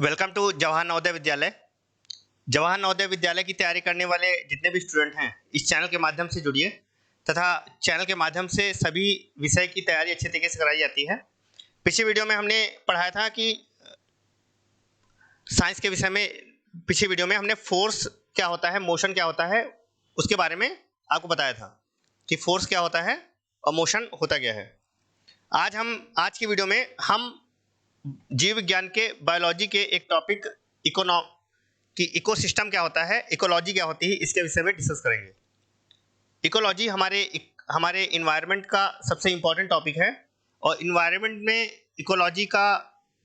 Welcome to Jawahar Navodaya Vidyalaya. Jawahar Navodaya Vidyalaya की तैयारी करने वाले जितने भी स्टूडेंट हैं इस चैनल के माध्यम से जुड़िए तथा चैनल के माध्यम से सभी विषय की तैयारी अच्छे तरीके से कराई जाती है। पिछले वीडियो में हमने पढ़ाया था कि साइंस के विषय में पिछले वीडियो में हमने फोर्स क्या होता है, मोशन क्या होता है, उसके बारे में आपको बताया था कि फोर्स क्या होता है और मोशन होता क्या है। आज की वीडियो में हम जीव विज्ञान के बायोलॉजी के एक टॉपिक इकोसिस्टम क्या होता है, इकोलॉजी क्या होती है, इसके विषय में डिस्कस करेंगे। इकोलॉजी हमारे इन्वायरमेंट का सबसे इम्पोर्टेंट टॉपिक है और इन्वायरमेंट में इकोलॉजी का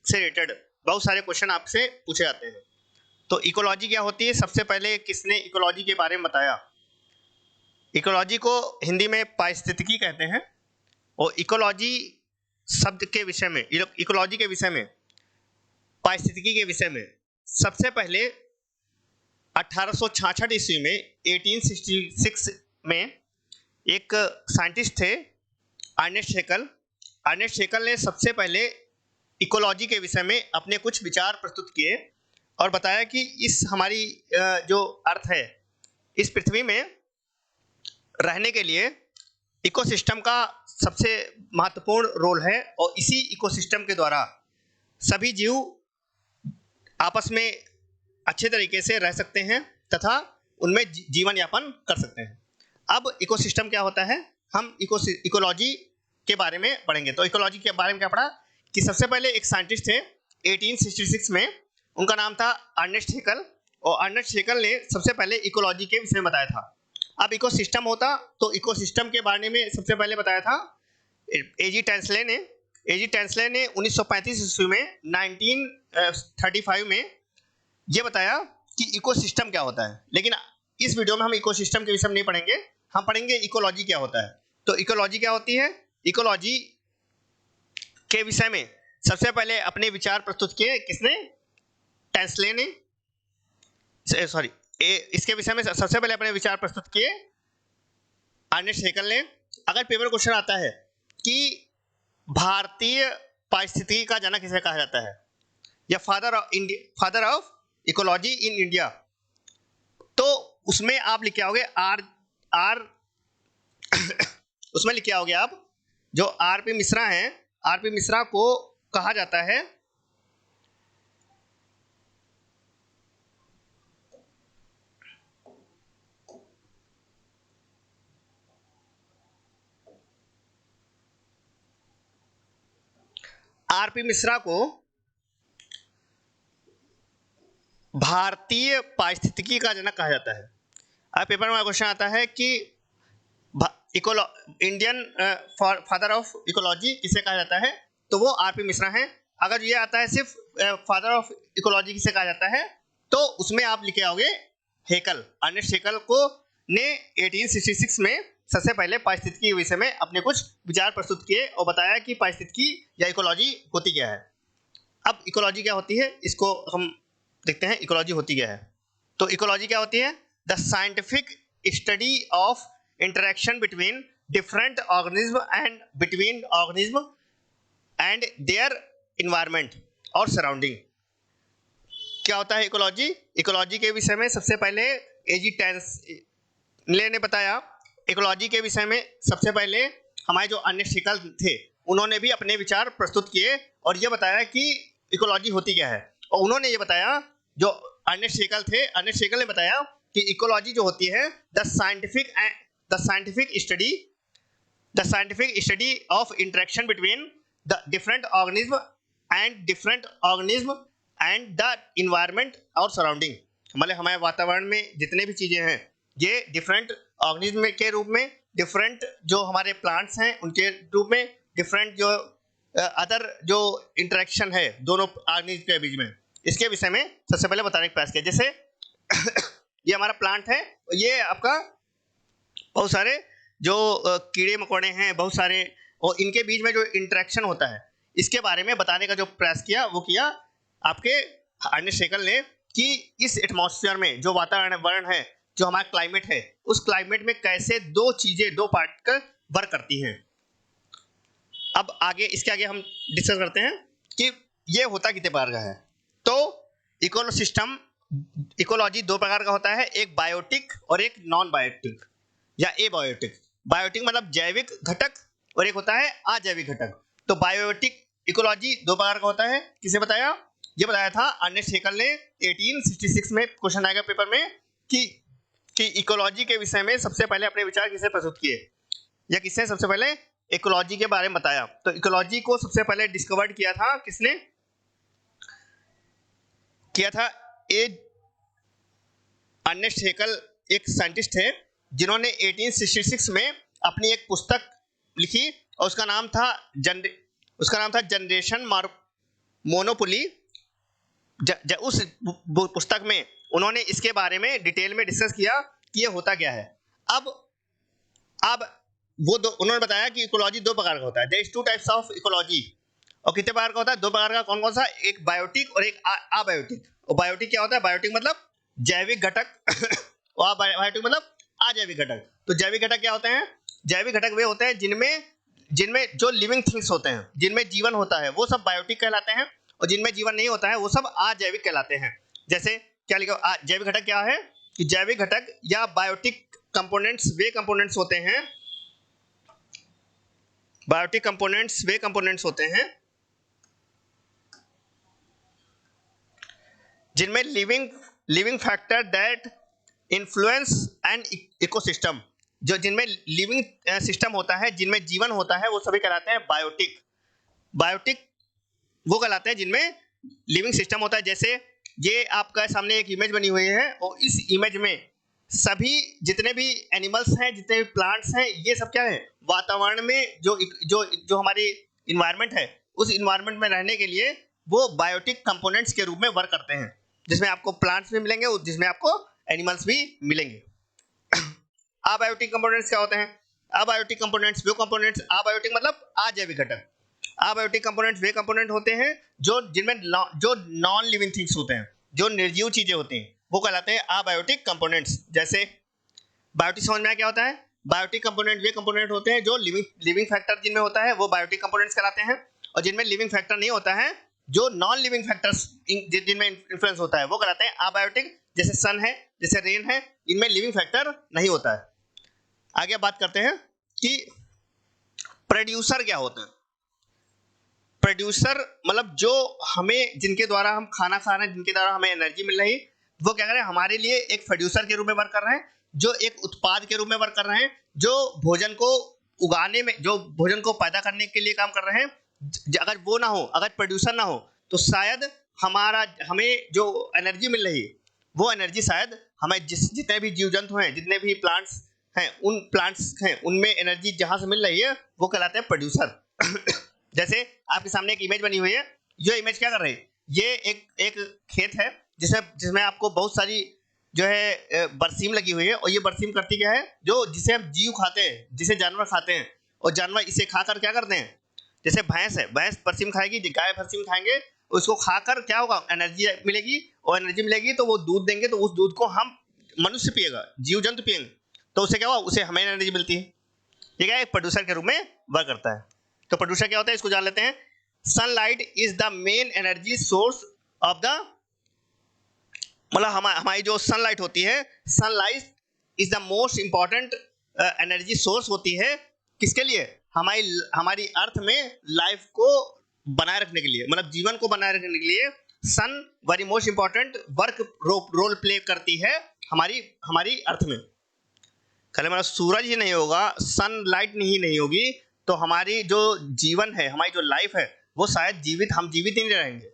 से रिलेटेड बहुत सारे क्वेश्चन आपसे पूछे जाते हैं। तो इकोलॉजी क्या होती है, सबसे पहले किसने इकोलॉजी के बारे में बताया? इकोलॉजी को हिंदी में पारिस्थितिकी कहते हैं और इकोलॉजी शब्द के विषय में, इकोलॉजी के विषय में, पारिस्थितिकी के विषय में सबसे पहले 1866 ईस्वी में 1866 में एक साइंटिस्ट थे अर्नेस्ट हेकल। अर्नेस्ट हेकल ने सबसे पहले इकोलॉजी के विषय में अपने कुछ विचार प्रस्तुत किए और बताया कि इस हमारी जो अर्थ है, इस पृथ्वी में रहने के लिए इकोसिस्टम का सबसे महत्वपूर्ण रोल है और इसी इकोसिस्टम के द्वारा सभी जीव आपस में अच्छे तरीके से रह सकते हैं तथा उनमें जीवन यापन कर सकते हैं। अब इकोसिस्टम क्या होता है, हम इकोलॉजी के बारे में पढ़ेंगे। तो इकोलॉजी के बारे में क्या पढ़ा कि सबसे पहले एक साइंटिस्ट थे 1866 में, उनका नाम था अर्नेस्ट हेकल और अर्नेस्ट हेकल ने सबसे पहले इकोलॉजी के विषय में बताया था। अब इकोसिस्टम होता तो इकोसिस्टम के बारे में सबसे पहले बताया था एजी टेंसले ने। एजी टेंसले ने 1935 ईस्वी में 1935 में ये बताया कि इकोसिस्टम क्या होता है। लेकिन इस वीडियो में हम इकोसिस्टम के विषय में नहीं पढ़ेंगे, हम पढ़ेंगे इकोलॉजी क्या होता है। तो इकोलॉजी क्या होती है, इकोलॉजी के विषय में सबसे पहले अपने विचार प्रस्तुत किए किसने? टेंसले ने, सॉरी, इसके विषय में सबसे पहले अपने विचार प्रस्तुत किए अर्नेस्ट हेकल ने। अगर पेपर क्वेश्चन आता है कि भारतीय पारिस्थितिकी का जनक किसे कहा जाता है या father of ecology in India, तो उसमें आप लिखे आओगे आर उसमें लिखे आओगे आप जो आर.पी. मिश्रा हैं, आर.पी. मिश्रा को कहा जाता है आर.पी. मिश्रा को भारतीय पारिस्थितिकी का जनक कहा जाता है। अब पेपर में क्वेश्चन आता है कि इंडियन फादर ऑफ इकोलॉजी किसे कहा जाता है, तो वो आर.पी. मिश्रा हैं। अगर ये आता है सिर्फ फादर ऑफ इकोलॉजी किसे कहा जाता है, तो उसमें आप लिखे आओगे हेकल। अर्नेस्ट हेकल को ने 1866 में सबसे पहले पारिस्थितिकी के विषय में अपने कुछ विचार प्रस्तुत किए और बताया कि पारिस्थितिकी या इकोलॉजी होती क्या है। अब इकोलॉजी क्या होती है, इसको हम देखते हैं इकोलॉजी होती क्या है। तो इकोलॉजी क्या होती है? The scientific study of interaction between different organism and between organism and their environment और सराउंडिंग। क्या होता है इकोलॉजी? इकोलॉजी के विषय में सबसे पहले एजी टेंसले ने बताया। इकोलॉजी के विषय में सबसे पहले हमारे जो अर्नेस्ट हेकल थे उन्होंने भी अपने विचार प्रस्तुत किए और ये बताया कि इकोलॉजी होती क्या है। और उन्होंने ये बताया, जो अर्नेस्ट हेकल थे, अर्नेस्ट हेकल ने बताया कि इकोलॉजी जो होती है the scientific study of interaction between the different organism and the environment और सराउंडिंग। मतलब हमारे वातावरण में जितने भी चीजें हैं ये डिफरेंट ऑर्गेनिज्म के रूप में, डिफरेंट जो हमारे प्लांट्स हैं उनके रूप में, डिफरेंट जो अदर जो इंटरेक्शन है दोनों ऑर्गेनिज्म के बीच में, इसके विषय में सबसे पहले बताने का प्रयास किया। जैसे ये हमारा प्लांट है, ये आपका बहुत सारे जो कीड़े मकोड़े हैं बहुत सारे, और इनके बीच में जो इंटरेक्शन होता है इसके बारे में बताने का जो प्रयास किया वो किया आपके अर्नेस्ट हेकल ने कि इस एटमॉस्फेयर में जो वातावरण है, जो हमारा क्लाइमेट है, उस क्लाइमेट में कैसे दो पार्टिकल वर्क करती हैं। अब आगे इसके आगे हम डिस्कस करते हैं कि ये होता कितने प्रकार का है। तो इकोसिस्टम इकोलॉजी दो प्रकार का होता है, एक बायोटिक और एक नॉन बायोटिक या एबायोटिक। बायोटिक मतलब जैविक घटक और एक होता है अजैविक घटक। तो बायोटिक इकोलॉजी दो प्रकार का होता है। किसे बताया? ये बताया था अर्नेस्ट हेकल ने 1866 में। क्वेश्चन आएगा पेपर में कि इकोलॉजी के विषय में सबसे पहले अपने विचार किसे प्रस्तुत किए या किसने सबसे पहले इकोलॉजी के बारे में बताया। तो इकोलॉजी को सबसे पहले डिस्कवर्ड किया था किसने? किया था अर्नेस्ट हेकल, एक साइंटिस्ट थे जिन्होंने 1866 में अपनी एक पुस्तक लिखी और उसका नाम था जनरेशन मोनोपोली। उस पुस्तक में उन्होंने इसके बारे में डिटेल में डिस्कस किया कि ये होता क्या है। अब वो उन्होंने बताया कि इकोलॉजी दो प्रकार का होता है। There is two types of ecology. और कितने प्रकार का होता है? दो प्रकार का। कौन कौन सा? एक बायोटिक और एक अबायोटिक। और बायोटिक क्या होता है? बायोटिक मतलब जैविक घटक और बायोटिक मतलब अजैविक घटक। तो जैविक घटक क्या होते हैं? जैविक घटक वे होते हैं जिनमें जो लिविंग थिंग्स होते हैं, जिनमें जीवन होता है, वो सब बायोटिक कहलाते हैं। और जिनमें जीवन नहीं होता है वो सब अजैविक कहलाते हैं। जैसे क्या लिखा? जैविक घटक क्या है कि जैविक घटक या बायोटिक कंपोनेंट्स वे कंपोनेंट्स होते हैं, बायोटिक कंपोनेंट्स वे कंपोनेंट्स होते हैं जिनमें living factor that influence an ecosystem. जो जिनमें लिविंग सिस्टम होता है, जिनमें जीवन होता है, वो सभी कहलाते हैं बायोटिक। बायोटिक वो कहलाते हैं जिनमें लिविंग सिस्टम होता है। जैसे ये आपका सामने एक इमेज बनी हुई है और इस इमेज में सभी जितने भी एनिमल्स हैं, जितने भी प्लांट्स हैं, ये सब क्या है? वातावरण में जो हमारी इन्वायरमेंट है, उस इन्वायरमेंट में रहने के लिए वो बायोटिक कंपोनेंट्स के रूप में वर्क करते हैं, जिसमें आपको प्लांट्स भी मिलेंगे और जिसमें आपको एनिमल्स भी मिलेंगे। अबायोटिक कंपोनेंट्स क्या होते हैं? अबायोटिक कंपोनेंट्स वो कंपोनेंट्स, अबायोटिक मतलब अजैविक घटक। अबायोटिक कंपोनेंट्स वे कंपोनेंट होते हैं जिनमें जो नॉन लिविंग थिंग्स होते हैं, जो निर्जीव चीजें होती हैं, वो कहलाते हैं अबायोटिक कंपोनेंट्स। जैसे बायोटिक समझ में क्या होता है? बायोटिक कंपोनेंट वे कंपोनेंट होते हैं जो लिविंग फैक्टर जिनमें होता है, वो बायोटिक कंपोनेंट्स कहलाते हैं। और जिनमें लिविंग फैक्टर नहीं होता है, जो नॉन लिविंग फैक्टर्स जिनमें इन्फ्लुएंस होता है, वो कहलाते हैं अबायोटिक। जैसे सन है, जैसे रेन है, इनमें लिविंग फैक्टर नहीं होता है। आगे बात करते हैं कि प्रोड्यूसर क्या होते हैं। प्रोड्यूसर मतलब जो हमें, जिनके द्वारा हम खाना खा रहे हैं, जिनके द्वारा हमें एनर्जी मिल रही, वो क्या कर रहे हैं? हमारे लिए एक प्रोड्यूसर के रूप में वर्क कर रहे हैं, जो एक उत्पाद के रूप में वर्क कर रहे हैं, जो भोजन को उगाने में, जो भोजन को पैदा करने के लिए काम कर रहे हैं। अगर वो ना हो, अगर प्रोड्यूसर ना हो, तो शायद हमें जो एनर्जी मिल रही, वो एनर्जी शायद हमें जितने भी जीव जंतु हैं, जितने भी प्लांट्स हैं, उनमें एनर्जी जहां से मिल रही है, वो कहलाते हैं प्रोड्यूसर। जैसे आपके सामने एक इमेज बनी हुई है। ये इमेज क्या कर रही है? ये एक खेत है जिसमें आपको बहुत सारी जो है बरसीम लगी हुई है। और ये बरसीम करती क्या है? जिसे हम जीव खाते हैं, जिसे जानवर खाते हैं, और जानवर इसे खाकर क्या करते हैं? जैसे भैंस है, भैंस बरसीम खाएगी, गाय बरसीम खाएंगे, उसको खाकर क्या होगा? एनर्जी मिलेगी। और एनर्जी मिलेगी तो वो दूध देंगे, तो उस दूध को हम मनुष्य पिएगा, जीव जंतु पिएंगे, तो उसे क्या हुआ? उसे हमें एनर्जी मिलती है। ये क्या एक प्रोड्यूसर के रूप में वर्क करता है। तो प्रोड्यूसर क्या होता है, इसको जान लेते हैं। Sunlight is the main energy source of the, मतलब हमारी जो सनलाइट होती है, sunlight is the most important energy source होती है। किसके लिए? हमारी अर्थ में लाइफ को बनाए रखने के लिए, मतलब जीवन को बनाए रखने के लिए सन very most important work role play करती है हमारी अर्थ में। कल मतलब सूरज ही नहीं होगा, सनलाइट नहीं होगी, तो हमारी जो जीवन है, हमारी जो लाइफ है, वो शायद हम जीवित ही नहीं रहेंगे।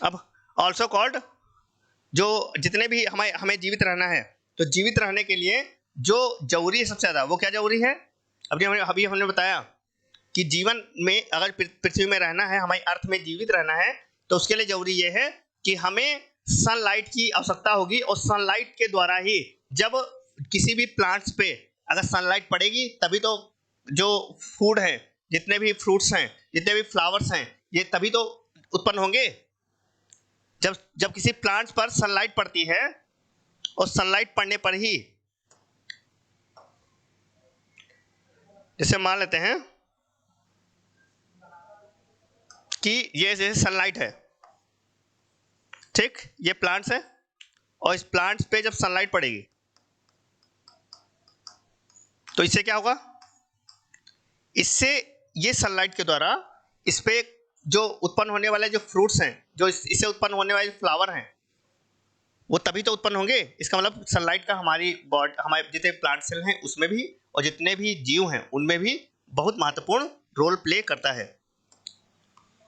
अब ऑल्सो कॉल्ड, जो जितने भी हमें जीवित रहना है, तो जीवित रहने के लिए जो जरूरी है सबसे ज्यादा, वो क्या जरूरी है? अभी हमने बताया कि जीवन में, अगर पृथ्वी में रहना है, हमारी अर्थ में जीवित रहना है, तो उसके लिए जरूरी ये है कि हमें सनलाइट की आवश्यकता होगी। और सनलाइट के द्वारा ही, जब किसी भी प्लांट्स पे अगर सनलाइट पड़ेगी, तभी तो जो फूड है, जितने भी फ्रूट्स हैं, जितने भी फ्लावर्स हैं, ये तभी तो उत्पन्न होंगे। जब किसी प्लांट्स पर सनलाइट पड़ती है, और सनलाइट पड़ने पर ही, जैसे मान लेते हैं कि ये जैसे सनलाइट है, ठीक, ये प्लांट्स है और इस प्लांट्स पे जब सनलाइट पड़ेगी तो इससे क्या होगा, इससे ये सनलाइट के द्वारा इस पे जो उत्पन्न होने वाले जो फ्रूट्स हैं, जो इससे उत्पन्न होने वाले फ्लावर हैं, वो तभी तो उत्पन्न होंगे। इसका मतलब सनलाइट का हमारी बॉडी, हमारे जितने प्लांट सेल हैं उसमें भी और जितने भी जीव हैं उनमें भी बहुत महत्वपूर्ण रोल प्ले करता है।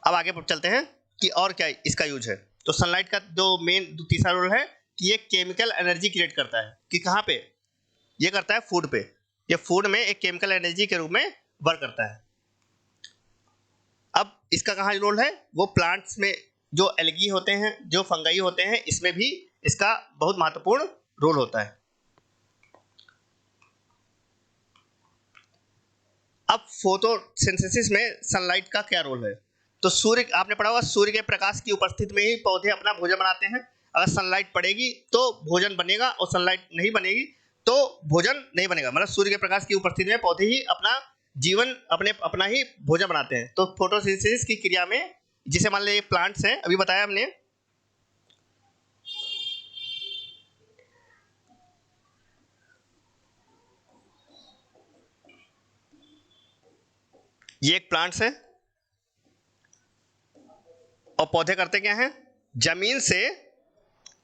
अब आगे चलते हैं कि और क्या इसका यूज है। तो सनलाइट का जो मेन तीसरा रोल है कि ये केमिकल एनर्जी क्रिएट करता है। कि कहाँ पे ये करता है, फूड पे। ये फूड में एक केमिकल एनर्जी के रूप में वर्क करता है। अब इसका कहाँ रोल है, वो प्लांट्स में जो एल्गी होते हैं, जो फंगाई होते हैं, इसमें भी इसका बहुत महत्वपूर्ण रोल होता है। अब फोटोसिंथेसिस में सनलाइट का क्या रोल है। तो सूर्य, आपने पढ़ा होगा, सूर्य के प्रकाश की उपस्थिति में ही पौधे अपना भोजन बनाते हैं। अगर सनलाइट पड़ेगी तो भोजन बनेगा और सनलाइट नहीं बनेगी तो भोजन नहीं बनेगा। मतलब सूर्य के प्रकाश की उपस्थिति में पौधे ही अपना जीवन अपना ही भोजन बनाते हैं। तो फोटोसिंथेसिस की क्रिया में, जिसे मान लीजिए प्लांट्स हैं, अभी बताया हमने, ये एक प्लांट्स है और पौधे करते क्या हैं, जमीन से,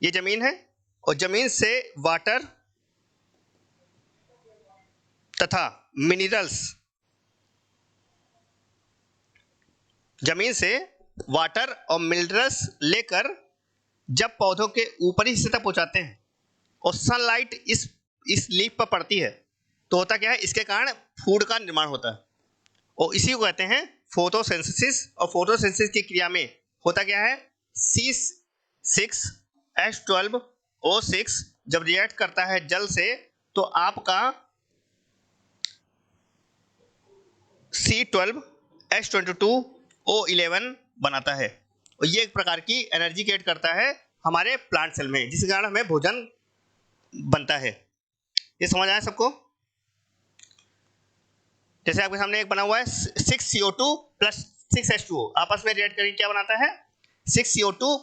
ये जमीन है और जमीन से वाटर तथा मिनरल्स, जमीन से वाटर और मिनरल्स लेकर जब पौधों के ऊपरी हिस्से तक पहुंचाते हैं और सनलाइट इस लीफ पर पड़ती है तो होता क्या है, इसके कारण फूड का निर्माण होता है और इसी को कहते हैं फोटोसिंथेसिस। और फोटोसिंथेसिस की क्रिया में होता क्या है, C6H12O6 जब रिएक्ट करता है जल से तो आपका C12H22O11 बनाता है और ये एक प्रकार की एनर्जी क्रिएट करता है हमारे प्लांट सेल में, जिसके कारण हमें भोजन बनता है। ये समझ आया सबको। जैसे आपके सामने एक बना हुआ है 6CO2 + 6H2O, आपस में रिएक्ट करके क्या बनाता है, 6CO2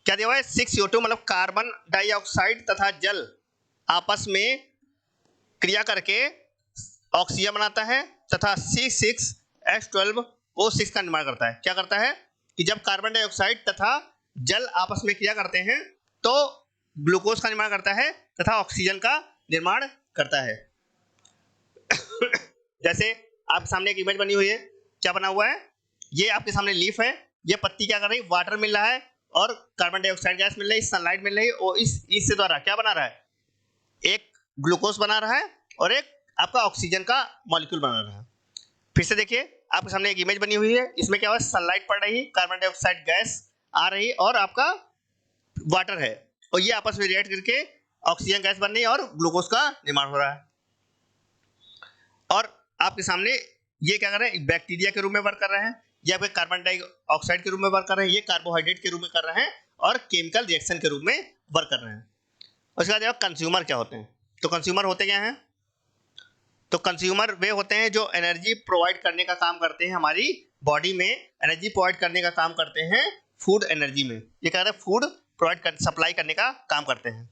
क्या दिया हुआ है, 6CO2 मतलब कार्बन डाइऑक्साइड तथा जल आपस में क्रिया करके ऑक्सीजन बनाता है तथा C6H12O6 का निर्माण करता है। क्या करता है कि जब कार्बन डाइऑक्साइड तथा जल आपस में क्रिया करते हैं तो ग्लूकोज का निर्माण करता है तथा ऑक्सीजन का निर्माण करता है। जैसे आपके सामने एक इमेज बनी हुई है, क्या बना हुआ है, ये आपके सामने लीफ है, ये पत्ती क्या कर रही है, वाटर मिल रहा है और कार्बन डाइऑक्साइड गैस मिल रही है, सनलाइट मिल रही है और इससे द्वारा क्या बना रहा है, एक ग्लूकोज बना रहा है और एक आपका ऑक्सीजन का मॉलिक्यूल बना रहा है। फिर से देखिए, आपके सामने एक इमेज बनी हुई है, इसमें क्या हुआ, सनलाइट पड़ रही, कार्बन डाइऑक्साइड गैस आ रही और आपका वाटर है और ये आपस में रिएक्ट करके ऑक्सीजन गैस बन रही है और ग्लूकोज का निर्माण हो रहा है। और आपके सामने ये क्या कर रहे हैं, बैक्टीरिया के रूप में वर्क कर रहे हैं, ये आपके कार्बन डाइऑक्साइड के रूप में वर्क कर रहे हैं, ये कार्बोहाइड्रेट के रूप में कर रहे हैं और केमिकल रिएक्शन के रूप में वर्क कर रहे हैं। उसके बाद कंज्यूमर क्या होते हैं, तो कंज्यूमर होते क्या हैं, तो कंज्यूमर वे होते हैं जो एनर्जी प्रोवाइड करने का काम करते हैं, हमारी बॉडी में एनर्जी प्रोवाइड करने का काम करते हैं फूड एनर्जी में। ये कह रहे हैं फूड प्रोवाइड सप्लाई करने का काम करते हैं।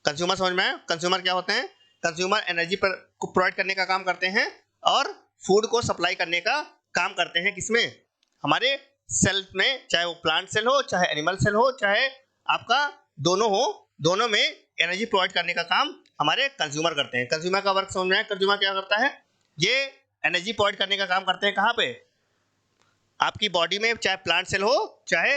कंज्यूमर समझ में आया, कंज्यूमर क्या होते हैं, कंज्यूमर एनर्जी पर प्रोवाइड करने का काम करते हैं और फूड को सप्लाई करने का काम करते हैं, किसमें, हमारे सेल में, चाहे वो प्लांट सेल हो, चाहे एनिमल सेल हो, चाहे आपका दोनों हो, दोनों में एनर्जी प्रोवाइड करने का काम हमारे कंज्यूमर करते हैं। कंज्यूमर का वर्क समझ में आया, कंज्यूमर क्या करता है, ये एनर्जी प्रोवाइड करने का काम करते हैं कहाँ पे, आपकी बॉडी में, चाहे प्लांट सेल हो चाहे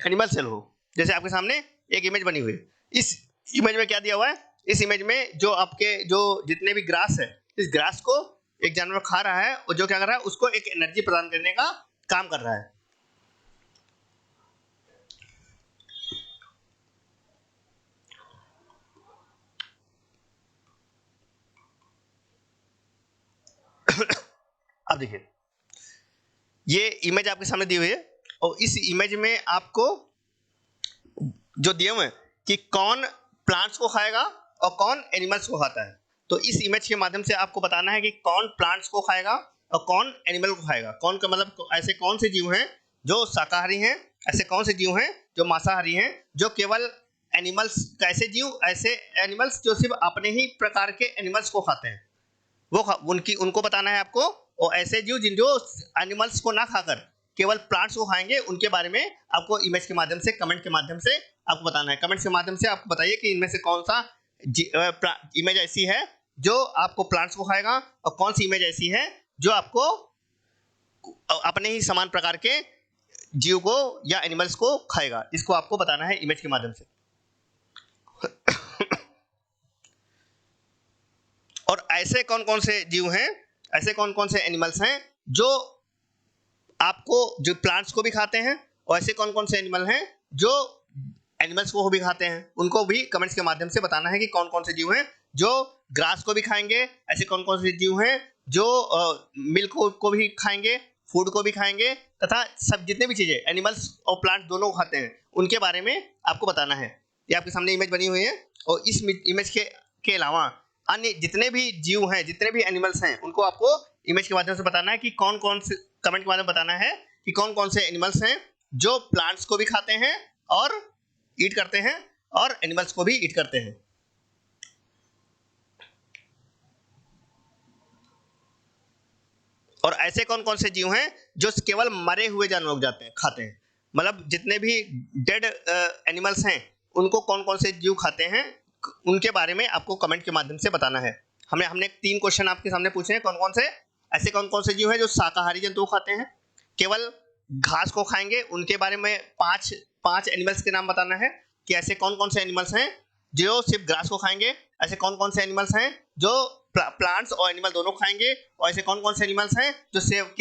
एनिमल सेल हो। जैसे आपके सामने एक इमेज बनी हुई है, इस इमेज में क्या दिया हुआ है, इस इमेज में जो आपके जो जितने भी ग्रास है, इस ग्रास को एक जानवर खा रहा है और जो क्या कर रहा है, उसको एक एनर्जी प्रदान करने का काम कर रहा है। अब देखिए, ये इमेज आपके सामने दी हुई है और इस इमेज में आपको जो दिए हुए हैं कि कौन प्लांट्स को खाएगा और कौन एनिमल्स को खाता है। तो इस इमेज के माध्यम से आपको बताना है कि कौन प्लांट्स को खाएगा और कौन एनिमल को खाएगा। कौन का मतलब ऐसे कौन से जीव हैं जो शाकाहारी हैं, ऐसे कौन से जीव हैं जो मांसाहारी हैं, जो केवल एनिमल्स, कैसे जीव, ऐसे एनिमल्स जो सिर्फ अपने ही प्रकार के एनिमल्स को खाते हैं, वो उनको बताना है आपको। और ऐसे जीव जिन जो एनिमल्स को ना खाकर केवल प्लांट्स को खाएंगे, उनके बारे में आपको इमेज के माध्यम से, कमेंट के माध्यम से आपको बताना है। कमेंट्स के माध्यम से आपको बताइए कि इनमें से कौन सा इमेज ऐसी है जो आपको प्लांट्स को खाएगा, और कौन सी इमेज ऐसी है जो आपको अपने ही समान प्रकार के जीव को या एनिमल्स को खाएगा। इसको आपको बताना है इमेज के माध्यम से। और ऐसे कौन कौन से जीव हैं, ऐसे कौन कौन से एनिमल्स हैं जो आपको, जो प्लांट्स को भी खाते हैं, और ऐसे कौन कौन से एनिमल हैं जो एनिमल्स को भी खाते हैं, उनको भी कमेंट्स के माध्यम से बताना है कि कौन कौन से जीव हैं जो ग्रास को भी खाएंगे, ऐसे कौन कौन से जीव हैं जो मिल्क को भी खाएंगे, फूड को भी खाएंगे, तथा सब जितने भी चीजें एनिमल्स और प्लांट दोनों को खाते हैं, उनके बारे में आपको बताना है। ये आपके सामने इमेज बनी हुई है, और इस इमेज के अलावा अन्य जितने भी जीव हैं, जितने भी एनिमल्स हैं, उनको आपको इमेज के माध्यम से बताना है कि कौन कौन से, कमेंट के माध्यम से बताना है कि कौन कौन से एनिमल्स हैं जो प्लांट्स को भी खाते हैं और ईट करते हैं, और एनिमल्स को भी ईट करते हैं। और ऐसे कौन कौन से जीव हैं जो केवल मरे हुए जानवर जाते हैं, खाते हैं। मतलब जितने भी डेड एनिमल्स हैं, उनको कौन कौन से जीव खाते हैं, उनके बारे में आपको कमेंट के माध्यम से बताना है। हमने 3 क्वेश्चन आपके सामने पूछे हैं, कौन कौन से, ऐसे कौन कौन से जीव हैं जो शाकाहारी जंतु खाते हैं, केवल घास को खाएंगे, उनके बारे में 5 एनिमल्स के नाम बताना है कि ऐसे कौन कौन से एनिमल्स हैं जो सिर्फ ग्रास को खाएंगे, ऐसे कौन कौन से एनिमल्स हैं जो प्लांट्स और एनिमल दोनों खाएंगे, और ऐसे कौन कौन से एनिमल्स हैं जो सिर्फ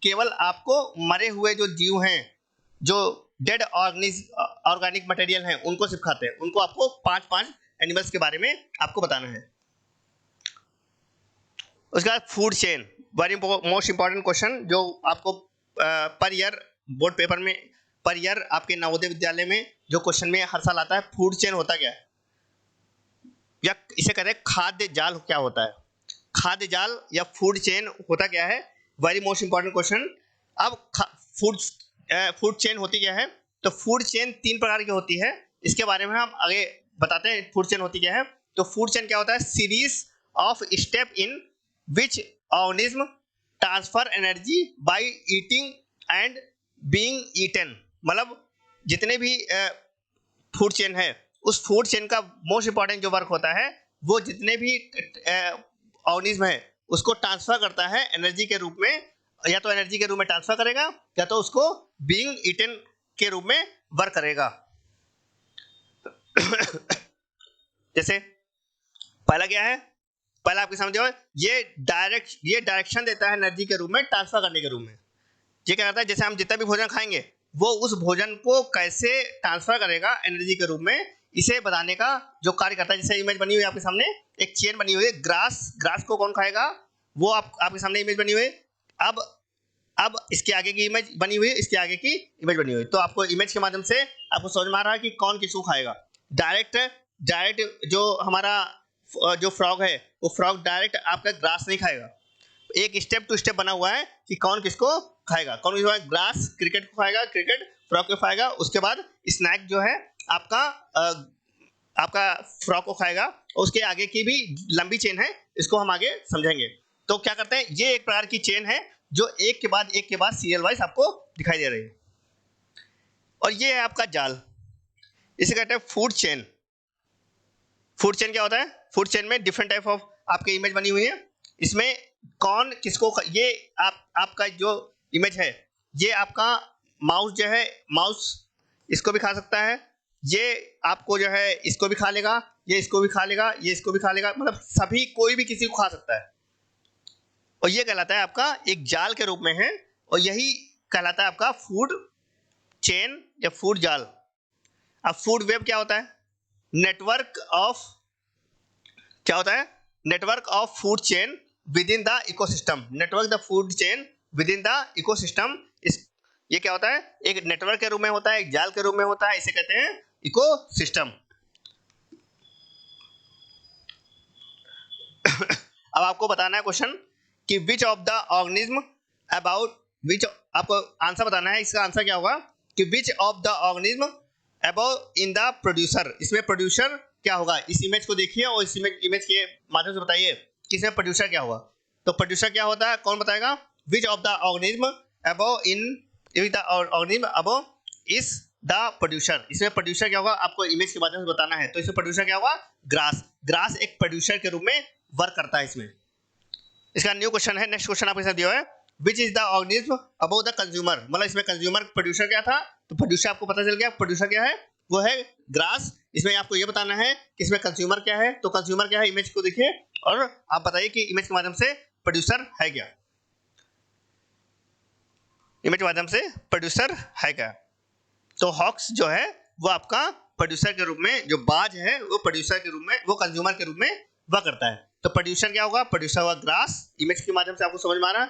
केवल आपको मरे हुए जो जीव हैं, जो डेड ऑर्गेनिक मटेरियल हैं, उनको सिर्फ खाते हैं। उनको आपको 5 एनिमल्स के बारे में आपको बताना है। उसके बाद food chain, very most important question, जो आपको पर ईयर बोर्ड पेपर में, पर ईयर आपके नवोदय विद्यालय में जो क्वेश्चन में हर साल आता है। फूड चेन होता क्या है, या इसे कहते हैं खाद्य जाल क्या होता है। खाद्य जाल या फूड चेन होता क्या है, वेरी मोस्ट इंपॉर्टेंट क्वेश्चन। अब फूड चेन होती क्या है, तो फूड चेन 3 प्रकार की होती है, इसके बारे में हम आगे बताते हैं फूड चेन होती क्या है। तो फूड चेन क्या होता है, series of step in which organism transfer energy by eating and being eaten. मतलब जितने भी फूड चेन है, उस फूड चेन का मोस्ट इंपॉर्टेंट जो वर्क होता है, वो जितने भी ऑर्गेनिज्म है उसको ट्रांसफर करता है एनर्जी के रूप में, या तो एनर्जी के रूप में ट्रांसफर करेगा, या तो उसको बीइंग ईटन के रूप में वर्क करेगा। जैसे पहला क्या है, पहला आपके समझ जाओ, ये डायरेक्शन देता है एनर्जी के रूप में, ट्रांसफर करने के रूप में। ये क्या करता है, जैसे हम जितना भी भोजन खाएंगे, वो उस भोजन को कैसे ट्रांसफर करेगा एनर्जी के रूप में, इसे बताने का जो कार्य करता है। जैसे इमेज बनी हुई है आपके सामने, एक चेन बनी हुई है, ग्रास को कौन खाएगा, वो आपके सामने इमेज बनी हुई है। अब इसके आगे की इमेज बनी हुई है, इसके आगे की इमेज बनी हुई है, तो आपको इमेज के माध्यम से आपको समझ में आ रहा है कि कौन किसको खाएगा। डायरेक्ट जो हमारा जो फ्रॉग है, वो फ्रॉग डायरेक्ट आपका ग्रास नहीं खाएगा, एक स्टेप टू स्टेप बना हुआ है कि कौन किसको खाएगा। कौन किसको खाएगा, ग्रास क्रिकेट को खाएगा, क्रिकेट फ्रॉग को खाएगा, उसके बाद स्नैक जो है आपका फ्रॉग को खाएगा, और उसके आगे की भी लंबी चेन है, इसको हम आगे समझेंगे। तो क्या करते हैं, ये एक प्रकार की चेन है जो एक के बाद सीरियल वाइज आपको दिखाई दे रही है। और ये है आपका जाल, इसे कहते हैं फूड चेन। फूड चेन क्या होता है, फूड चेन में डिफरेंट टाइप ऑफ आपकी इमेज बनी हुई है, इसमें कौन किसको ये आपका जो इमेज है, ये आपका माउस जो है, माउस इसको भी खा सकता है, ये आपको जो है इसको भी खा लेगा, ये इसको भी खा लेगा, ये इसको भी खा लेगा, मतलब सभी, कोई भी किसी को खा सकता है। और ये कहलाता है आपका एक जाल के रूप में है, और यही कहलाता है आपका फूड चेन या फूड जाल। अब फूड वेब क्या होता है, नेटवर्क ऑफ, क्या होता है, network of food chain with in the ecosystem. Network the food chain with in the ecosystem, ये क्या होता है, एक नेटवर्क के रूप में होता है, एक जाल के रूप में होता है, इसे कहते हैं इकोसिस्टम। अब आपको बताना है क्वेश्चन कि which of the organism about which, आपको आंसर बताना है, इसका आंसर क्या होगा कि which of the organism above in the producer, इसमें प्रोड्यूसर क्या होगा। इस इमेज को देखिए और इस इमेज के माध्यम से बताइए कि इसमें प्रोड्यूसर क्या होगा। तो प्रोड्यूसर क्या होता है, कौन बताएगा। Which of the organism above the organism above is the producer, इसमें प्रोड्यूसर क्या होगा आपको इमेज के माध्यम से बताना है। तो इसमें प्रोड्यूसर क्या होगा, ग्रास। ग्रास एक प्रोड्यूसर के रूप में वर्क करता है इसमें। इसका न्यू क्वेश्चन है, नेक्स्ट क्वेश्चन आपके साथ दिया है, which is the organism above the consumer, मतलब इसमें कंज्यूमर प्रोड्यूसर क्या था, तो प्रोड्यूसर आपको पता चल गया प्रोड्यूसर क्या है, वो है ग्रास। इसमें आपको ये बताना है कि इसमें कंज्यूमर क्या है, तो कंज्यूमर क्या है, इमेज को देखिए और आप बताइए कि इमेज के माध्यम से प्रोड्यूसर है क्या, इमेज के माध्यम से प्रोड्यूसर है क्या। तो हॉक्स जो है वो आपका प्रोड्यूसर के रूप में, जो बाज है वो प्रोड्यूसर के रूप में, वो कंज्यूमर के रूप में वह करता है। तो प्रोड्यूसर क्या होगा, प्रोड्यूसर होगा ग्रास। इमेज के माध्यम से आपको समझ में आ रहा है,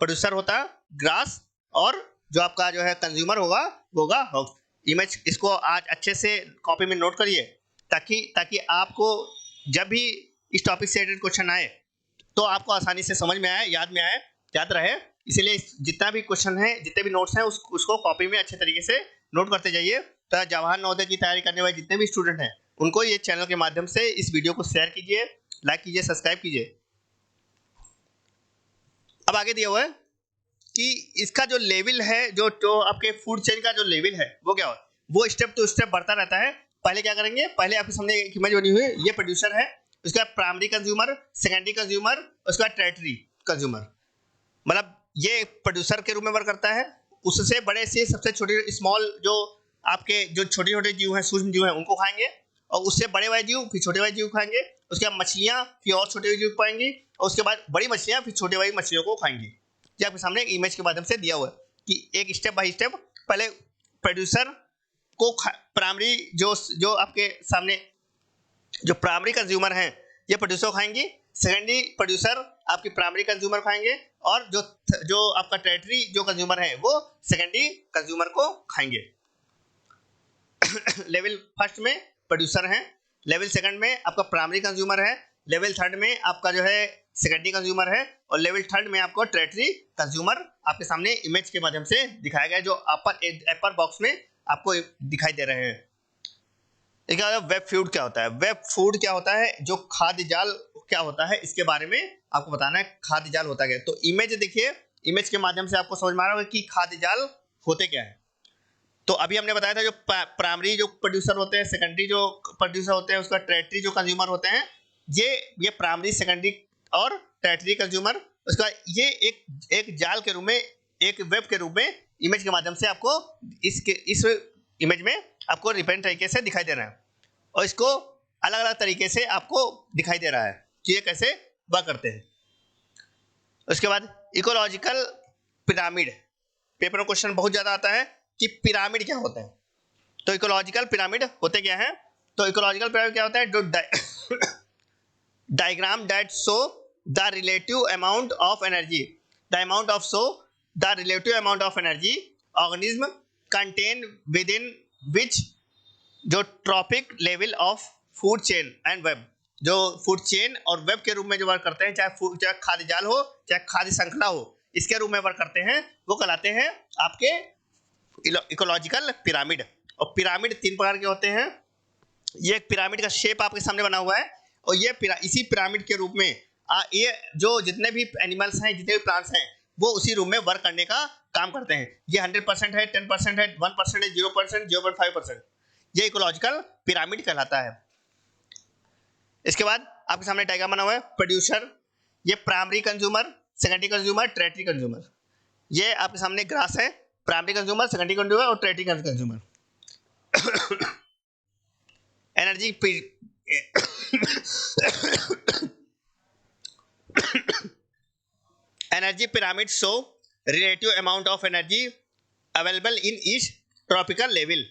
प्रोड्यूसर होता है ग्रास और जो आपका जो है कंज्यूमर होगा वो होगा हॉक्स। इमेज इसको आज अच्छे से कॉपी में नोट करिए ताकि आपको जब भी इस टॉपिक से रिलेटेड क्वेश्चन आए तो आपको आसानी से समझ में आए, याद में आए, याद रहे। इसलिए जितना भी क्वेश्चन है, जितने भी नोट्स हैं उसको कॉपी में अच्छे तरीके से नोट करते जाइए। तो जवाहर नवोदय की तैयारी करने वाले जितने भी स्टूडेंट हैं उनको ये चैनल के माध्यम से इस वीडियो को शेयर कीजिए, लाइक कीजिए, सब्सक्राइब कीजिए। अब आगे दिया हुआ है कि इसका जो लेवल है, जो आपके फूड चेन का जो लेवल है वो क्या हो, वो स्टेप टू स्टेप बढ़ता रहता है। पहले क्या करेंगे, पहले आपके सामने एक इमेज बनी हुई है, ये प्रोड्यूसर है, उसका प्राइमरी कंज्यूमर, सेकेंडरी कंज्यूमर, उसका टेरिटरी कंज्यूमर, मतलब ये प्रोड्यूसर के रूप में वर्क करता है। उससे बड़े से सबसे छोटे स्मॉल जो आपके जो छोटे छोटे जीव हैं, सूक्ष्म जीव हैं, उनको खाएंगे, और उससे बड़े वाले जीव फिर छोटे वाले जीव खाएंगे, उसके बाद मछलियाँ फिर और छोटे जीव पाएंगी, और उसके बाद बड़ी मछलियाँ फिर छोटे वाली मछलियों को खाएंगी। ये आपके सामने एक इमेज के माध्यम से दिया हुआ है कि एक स्टेप बाय स्टेप पहले प्रोड्यूसर को प्राइमरी जो आपके सामने जो प्राइमरी कंज्यूमर हैं ये प्रोड्यूसर खाएंगी, सेकेंडरी प्रोड्यूसर आपकी प्राइमरी कंज्यूमर खाएंगे, और जो आपका टेरिटरी जो कंज्यूमर है वो सेकेंडरी कंज्यूमर को खाएंगे। लेवल फर्स्ट में प्रोड्यूसर है, लेवल सेकंड में आपका प्राइमरी कंज्यूमर है, लेवल थर्ड में आपका जो है सेकेंडरी कंज्यूमर है, और लेवल थर्ड में आपको टेरिटरी कंज्यूमर आपके सामने इमेज के माध्यम से दिखाया गया है, जो अपर बॉक्स में आपको दिखाई दे रहे हैं। वेब फूड क्या होता है, वेब फूड क्या होता है, जो खाद्य जाल क्या होता है, इसके बारे में आपको बताना है खाद्य जाल होता क्या है। तो इमेज देखिए, इमेज के माध्यम से आपको समझ में आ रहा होगा कि खाद्य जाल होते क्या है। तो अभी हमने बताया था जो प्राइमरी जो प्रोड्यूसर होते हैं, सेकेंडरी जो प्रोड्यूसर होते हैं, उसका टेरिटरी जो कंज्यूमर होते हैं, ये प्राइमरी, सेकेंडरी और टेरिटरी कंज्यूमर, उसका ये एक जाल के रूप में, एक वेब के रूप में इमेज के माध्यम से आपको इस इमेज में आपको रिपेंट तरीके से दिखाई दे रहा है, और इसको अलग अलग तरीके से आपको दिखाई दे रहा है कि ये कैसे वर्क करते हैं। उसके बाद इकोलॉजिकल पिरामिड, पेपर में क्वेश्चन बहुत ज़्यादा आता है कि पिरामिड क्या होता है। तो इकोलॉजिकल पिरामिड होते क्या है, तो इकोलॉजिकल पिरामिड क्या होता है, जो diagram that show the relative amount of energy, the amount of show the relative amount of energy organism contain within which जो trophic level of food chain and web, जो food chain और web के रूप में जो work करते हैं, चाहे खाद्य जाल हो चाहे खाद्य श्रृंखला हो, इसके रूप में वर्क करते हैं, वो कहलाते हैं आपके इकोलॉजिकल पिरामिड। और पिरामिड 3 प्रकार के होते हैं। ये एक पिरामिड का शेप आपके सामने बना हुआ है, और ये इसी पिरामिड के रूप में ये जो जितने भी एनिमल्स हैं, जितने भी प्लांट्स हैं, वो उसी रूप में वर्क करने का काम करते हैं। ये 100% है, 10% है, 1% है, 0%, 0.5%, ये इकोलॉजिकल पिरामिड कहलाता है। इसके बाद आपके सामने डायग्राम बना हुआ है, प्रोड्यूसर, ये primary consumer, secondary consumer, territory consumer, ये आपके सामने ग्रास है, प्राइमरी कंज्यूमर, सेकेंडरी कंज्यूमर और territory consumer. Energy energy pyramid show relative amount of energy available in each tropical level.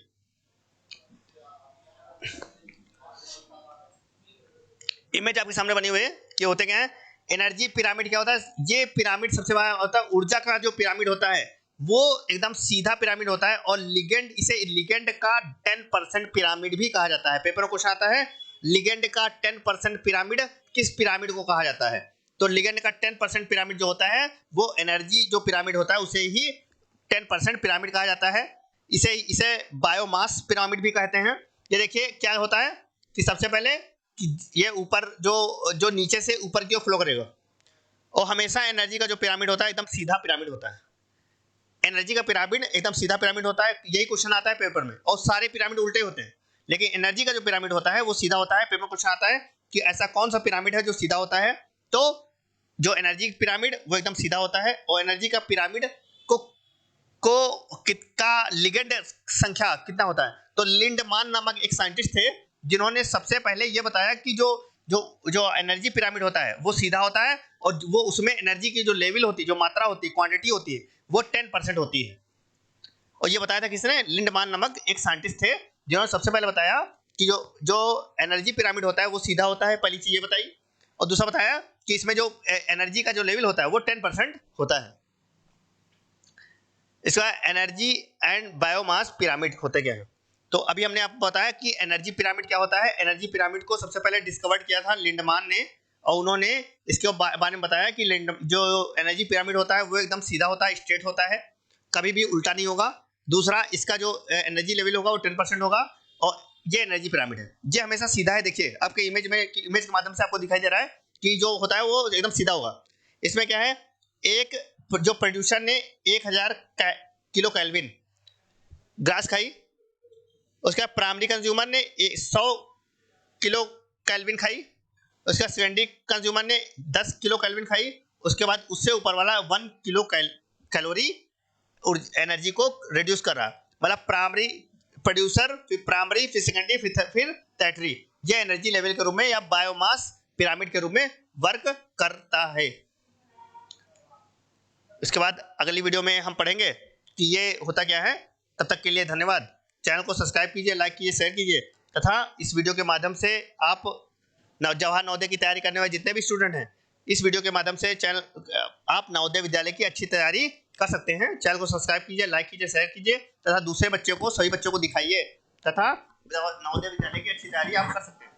Image आपके सामने बनी हुई है कि होते क्या है, एनर्जी पिरामिड क्या होता है, ये पिरामिड सबसे बड़ा होता है, ऊर्जा का जो पिरामिड होता है वो एकदम सीधा पिरामिड होता है, और लिगेंड, इसे लिगेंड का 10% पिरामिड भी कहा जाता है। पेपर में क्वेश्चन आता है लिगेंड का 10% पिरामिड किस पिरामिड को कहा जाता है, तो लिगेंड का 10% पिरामिड जो होता है वो एनर्जी जो पिरामिड होता है उसे ही 10% पिरामिड कहा जाता है। इसे इसे बायोमास पिरामिड भी कहते हैं। ये देखिए क्या होता है कि सबसे पहले कि ये ऊपर जो नीचे से ऊपर की ओर फ्लो करेगा, और हमेशा एनर्जी का जो पिरामिड होता है एकदम सीधा पिरामिड होता है। एनर्जी का पिरामिड एकदम सीधा पिरामिड होता है, यही क्वेश्चन आता है पेपर में, और सारे पिरामिड उल्टे होते हैं, लेकिन एनर्जी का जो पिरामिड होता है वो सीधा होता है। पेपर क्वेश्चन आता है कि ऐसा कौन सा पिरामिड है जो सीधा होता है, तो जो एनर्जी पिरामिड वो एकदम सीधा होता है, और एनर्जी का पिरामिड को कितना लिगेंड संख्या कितना होता है। तो लिंडमान नामक एक साइंटिस्ट थे जिन्होंने सबसे पहले ये बताया कि जो एनर्जी पिरामिड होता है वो सीधा होता है, और वो उसमें एनर्जी की जो लेवल होती है, जो मात्रा होती है, क्वांटिटी होती है, वो 10% होती है। और ये बताया था किसने? लिंडमान नामक एक साइंटिस्ट थे जिन्होंने सबसे पहले बताया कि जो एनर्जी पिरामिड होता है वो सीधा होता है। पहली चीज ये बताई, और दूसरा बताया कि इसमें जो एनर्जी का जो लेवल होता है वो 10% होता है। इसका एनर्जी एंड बायोमास पिरामिड होते क्या है। तो अभी हमने आपको बताया कि एनर्जी पिरामिड क्या होता है। एनर्जी पिरामिड को सबसे पहले डिस्कवर किया था लिंडमान ने, और उन्होंने इसके बारे में बताया कि जो एनर्जी पिरामिड होता है वो एकदम सीधा होता है, स्ट्रेट होता है, कभी भी उल्टा नहीं होगा। दूसरा, इसका जो एनर्जी लेवल होगा वो 10% होगा, और ये एनर्जी पिरामिड है, ये हमेशा सीधा है। देखिए आपके इमेज के माध्यम से आपको दिखाई दे रहा है कि जो होता है वो एकदम सीधा होगा। इसमें क्या है, एक जो प्रोड्यूसर ने 1000 किलो केल्विन गैस खाई, उसका प्राइमरी कंज्यूमर ने 100 किलो केल्विन खाई, उसका सेकेंडरी कंज्यूमर ने 10 किलो केल्विन खाई, उसके बाद उससे ऊपर वाला 1 किलो कैलोरी एनर्जी को रिड्यूस कर रहा। मतलब प्राइमरी प्रोड्यूसर, फिर प्राइमरी, फिर सेकेंडरी, फिर टर्टियरी, ये एनर्जी लेवल के रूप में या बायोमास पिरामिड के रूप में वर्क करता है। इसके बाद अगली वीडियो में हम पढ़ेंगे कि ये होता क्या है। तब तक के लिए धन्यवाद। चैनल को सब्सक्राइब कीजिए, लाइक कीजिए, शेयर कीजिए, तथा इस वीडियो के माध्यम से आप जवाहर नवोदय की तैयारी करने वाले जितने भी स्टूडेंट हैं, इस वीडियो के माध्यम से आप नवोदय विद्यालय की अच्छी तैयारी कर सकते हैं। चैनल को सब्सक्राइब कीजिए, लाइक कीजिए, शेयर कीजिए, तथा दूसरे बच्चों को, सभी बच्चों को दिखाइए, तथा नवोदय विद्यालय की अच्छी तैयारी आप कर सकते हैं।